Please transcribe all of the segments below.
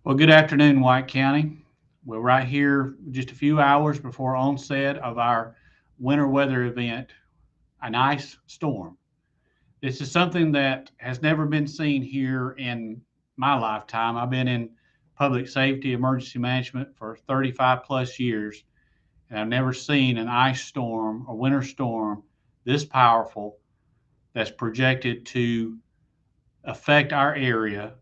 Well, good afternoon, White County. We're right here just a few hours before onset of our winter weather event, an ice storm. This is something that has never been seen here in my lifetime. I've been in public safety, emergency management for 35 plus years, and I've never seen an ice storm, a winter storm this powerful that's projected to affect our area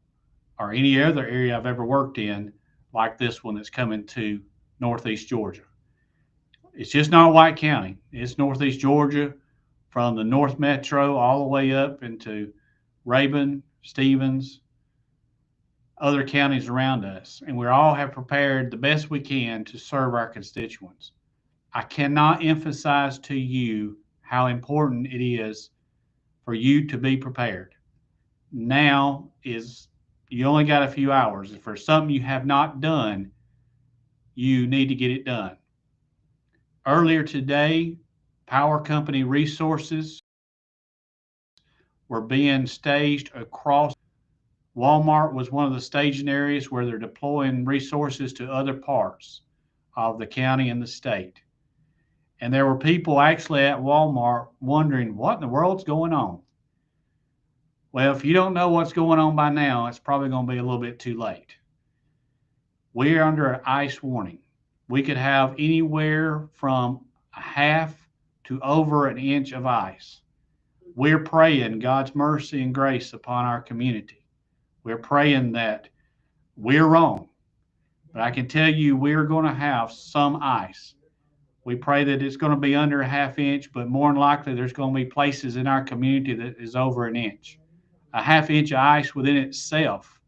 or any other area I've ever worked in like this one that's coming to Northeast Georgia. It's just not White County. It's Northeast Georgia from the North Metro all the way up into Rabun, Stevens, other counties around us. And we all have prepared the best we can to serve our constituents. I cannot emphasize to you how important it is for you to be prepared. Now is you only got a few hours. If there's something you have not done, you need to get it done. Earlier today, power company resources were being staged across. Walmart was one of the staging areas where they're deploying resources to other parts of the county and the state. And there were people actually at Walmart wondering what in the world's going on. Well, if you don't know what's going on by now, it's probably going to be a little bit too late. We are under an ice warning. We could have anywhere from a half to over an inch of ice. We're praying God's mercy and grace upon our community. We're praying that we're wrong, but I can tell you we're going to have some ice. We pray that it's going to be under a half inch, but more than likely there's going to be places in our community that is over an inch. A half inch of ice within itself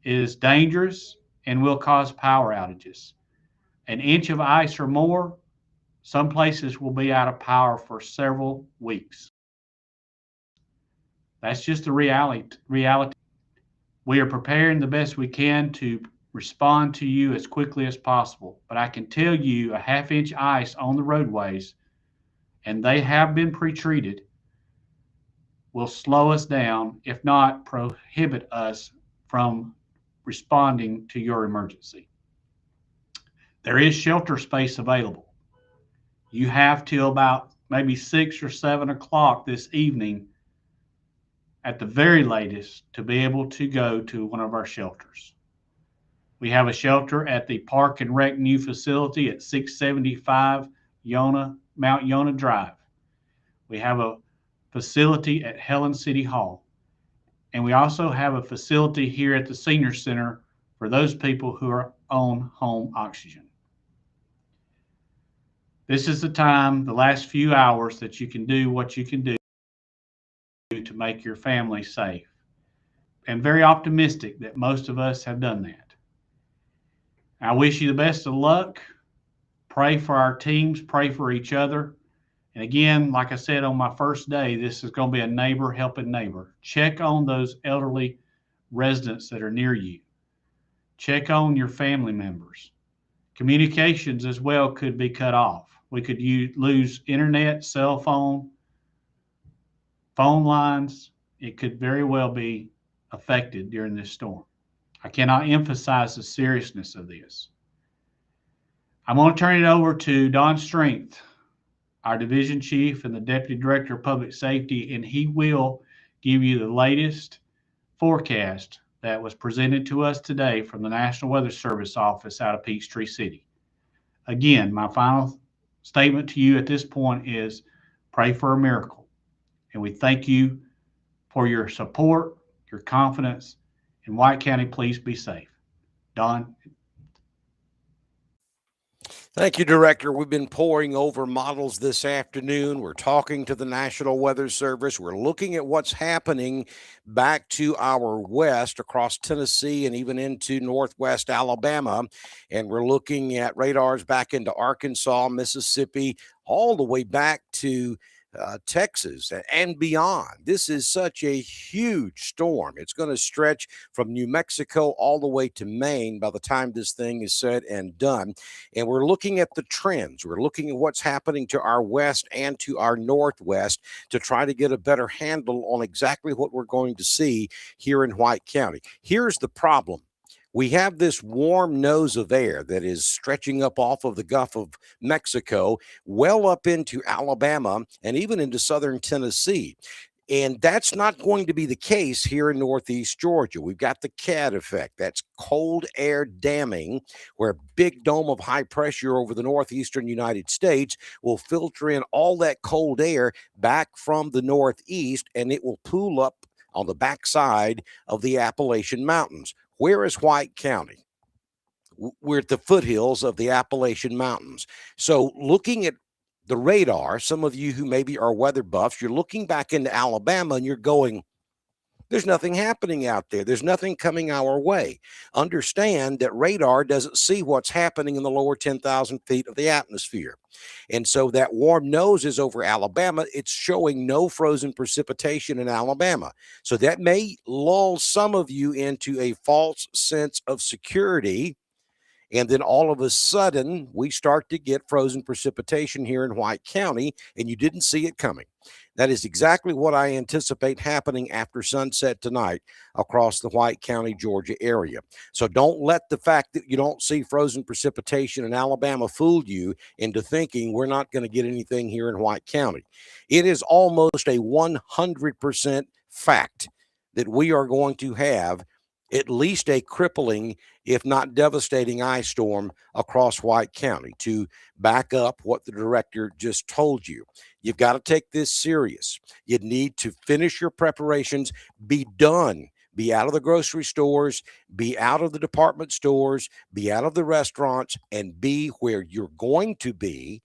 is dangerous and will cause power outages. An inch of ice or more, some places will be out of power for several weeks. That's just the reality. We are preparing the best we can to respond to you as quickly as possible. But I can tell you a half inch ice on the roadways, and they have been pre-treated, will slow us down, if not prohibit us from responding to your emergency. There is shelter space available. You have till about maybe 6 or 7 o'clock this evening at the very latest to be able to go to one of our shelters. We have a shelter at the Park and Rec new facility at 675 Mount Yona Drive. We have a facility at Helen City Hall. And we also have a facility here at the Senior Center for those people who are on home oxygen. This is the time, the last few hours, that you can do what you can do to make your family safe. I'm very optimistic that most of us have done that. I wish you the best of luck. Pray for our teams, pray for each other. And again, like I said on my first day, this is going to be a neighbor helping neighbor. Check on those elderly residents that are near you. Check on your family members. Communications as well could be cut off. We could lose internet, cell phone lines. It could very well be affected during this storm. I cannot emphasize the seriousness of this. I'm going to turn it over to Don Strength, our division chief and the deputy director of public safety, and he will give you the latest forecast that was presented to us today from the National Weather Service office out of Peachtree City. Again, my final statement to you at this point is pray for a miracle. And we thank you for your support, your confidence. In White County, please be safe. Don? Thank you, Director. We've been poring over models this afternoon. We're talking to the National Weather Service. We're looking at what's happening back to our west across Tennessee and even into northwest Alabama. And we're looking at radars back into Arkansas, Mississippi, all the way back to Texas and beyond. This is such a huge storm. It's going to stretch from New Mexico all the way to Maine by the time this thing is said and done. And we're looking at the trends. We're looking at what's happening to our west and to our northwest to try to get a better handle on exactly what we're going to see here in White County. Here's the problem. We have this warm nose of air that is stretching up off of the Gulf of Mexico, well up into Alabama and even into southern Tennessee. And that's not going to be the case here in Northeast Georgia. We've got the CAD effect. That's cold air damming, where a big dome of high pressure over the northeastern United States will filter in all that cold air back from the northeast, and it will pool up on the backside of the Appalachian Mountains. Where is White County? We're at the foothills of the Appalachian Mountains. So looking at the radar, some of you who maybe are weather buffs, you're looking back into Alabama and you're going, there's nothing happening out there. There's nothing coming our way. Understand that radar doesn't see what's happening in the lower 10,000 feet of the atmosphere. And so that warm nose is over Alabama. It's showing no frozen precipitation in Alabama. So that may lull some of you into a false sense of security. And then all of a sudden, we start to get frozen precipitation here in White County, and you didn't see it coming. That is exactly what I anticipate happening after sunset tonight across the White County, Georgia area. So don't let the fact that you don't see frozen precipitation in Alabama fool you into thinking we're not going to get anything here in White County. It is almost a 100% fact that we are going to have at least a crippling, if not devastating, ice storm across White County. To back up what the director just told you, you've got to take this serious. You need to finish your preparations, be done, be out of the grocery stores, be out of the department stores, be out of the restaurants, and be where you're going to be,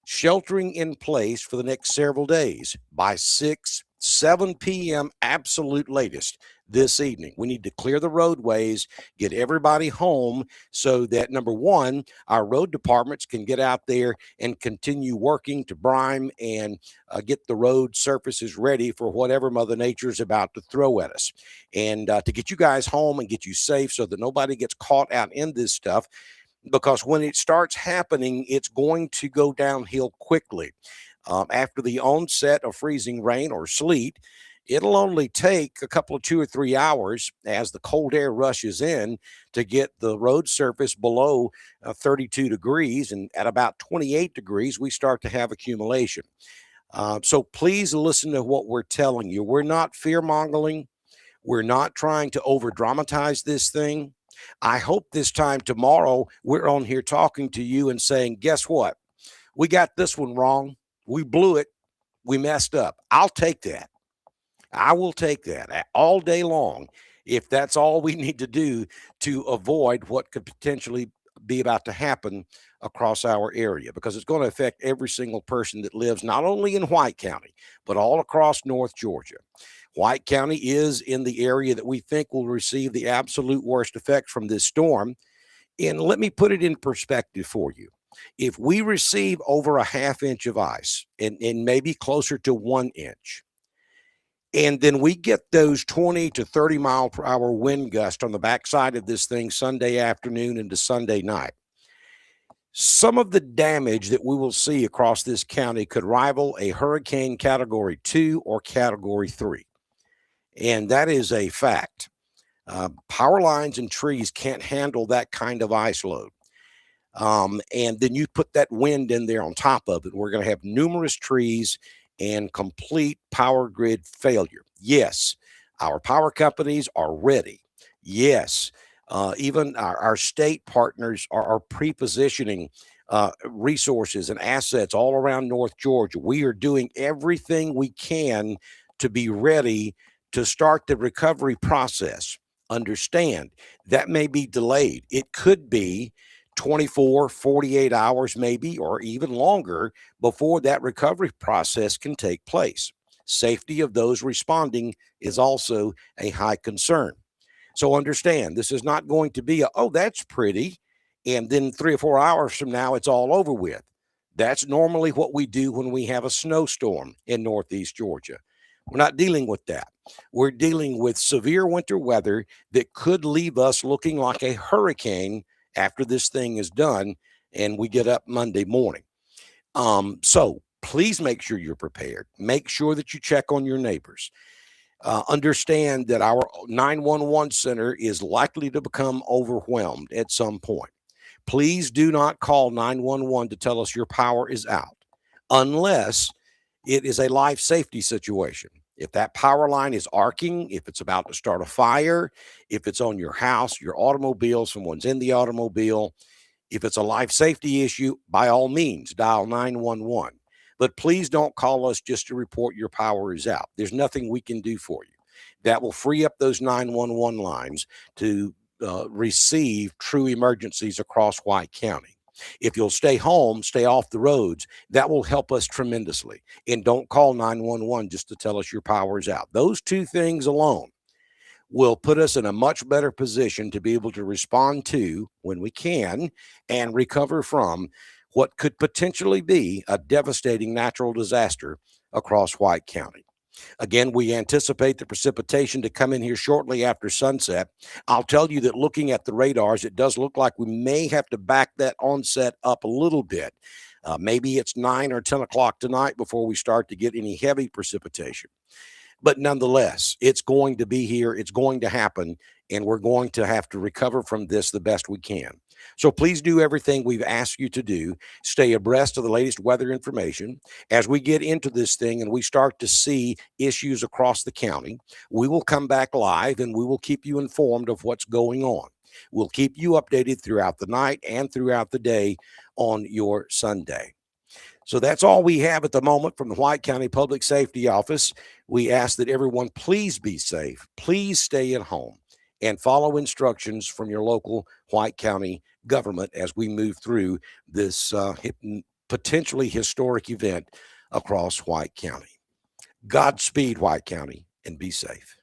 sheltering in place for the next several days by 7 p.m. absolute latest this evening. We need to clear the roadways, get everybody home so that, number one, our road departments can get out there and continue working to brine and get the road surfaces ready for whatever Mother Nature is about to throw at us. And to get you guys home and get you safe so that nobody gets caught out in this stuff, because when it starts happening, it's going to go downhill quickly. After the onset of freezing rain or sleet, it'll only take a couple of 2 or 3 hours as the cold air rushes in to get the road surface below 32 degrees. And at about 28 degrees, we start to have accumulation. So please listen to what we're telling you. We're not fear-mongering. We're not trying to over-dramatize this thing. I hope this time tomorrow we're on here talking to you and saying, guess what? We got this one wrong. We blew it. We messed up. I'll take that. I will take that all day long if that's all we need to do to avoid what could potentially be about to happen across our area, because it's going to affect every single person that lives not only in White County, but all across North Georgia. White County is in the area that we think will receive the absolute worst effects from this storm. And let me put it in perspective for you. If we receive over a ½ inch of ice and maybe closer to 1 inch, and then we get those 20 to 30 mile per hour wind gusts on the backside of this thing Sunday afternoon into Sunday night, some of the damage that we will see across this county could rival a hurricane category 2 or category 3. And that is a fact. Power lines and trees can't handle that kind of ice load. And then you put that wind in there on top of it. We're going to have numerous trees and complete power grid failure. Yes, our power companies are ready. Yes, even our state partners are pre-positioning resources and assets all around North Georgia. We are doing everything we can to be ready to start the recovery process. Understand that may be delayed. It could be 24, 48 hours maybe, or even longer before that recovery process can take place. Safety of those responding is also a high concern. So understand, this is not going to be oh, that's pretty, and then 3 or 4 hours from now, it's all over with. That's normally what we do when we have a snowstorm in Northeast Georgia. We're not dealing with that. We're dealing with severe winter weather that could leave us looking like a hurricane after this thing is done and we get up Monday morning. So please make sure you're prepared. Make sure that you check on your neighbors. understand that our 911 center is likely to become overwhelmed at some point. Please do not call 911 to tell us your power is out unless it is a life safety situation. If that power line is arcing, if it's about to start a fire, if it's on your house, your automobile, someone's in the automobile, if it's a life safety issue, by all means, dial 911. But please don't call us just to report your power is out. There's nothing we can do for you. That will free up those 911 lines to receive true emergencies across White County. If you'll stay home, stay off the roads, that will help us tremendously. And don't call 911 just to tell us your power is out. Those two things alone will put us in a much better position to be able to respond to, when we can, and recover from what could potentially be a devastating natural disaster across White County. Again, we anticipate the precipitation to come in here shortly after sunset. I'll tell you that looking at the radars, it does look like we may have to back that onset up a little bit. Maybe it's 9 or 10 o'clock tonight before we start to get any heavy precipitation. But nonetheless, it's going to be here. It's going to happen. And we're going to have to recover from this the best we can. So please do everything we've asked you to do. Stay abreast of the latest weather information. As we get into this thing and we start to see issues across the county, we will come back live and we will keep you informed of what's going on. We'll keep you updated throughout the night and throughout the day on your Sunday. So that's all we have at the moment from the White County Public Safety Office. We ask that everyone please be safe, please stay at home, and follow instructions from your local White County government as we move through this potentially historic event across White County. Godspeed, White County, and be safe.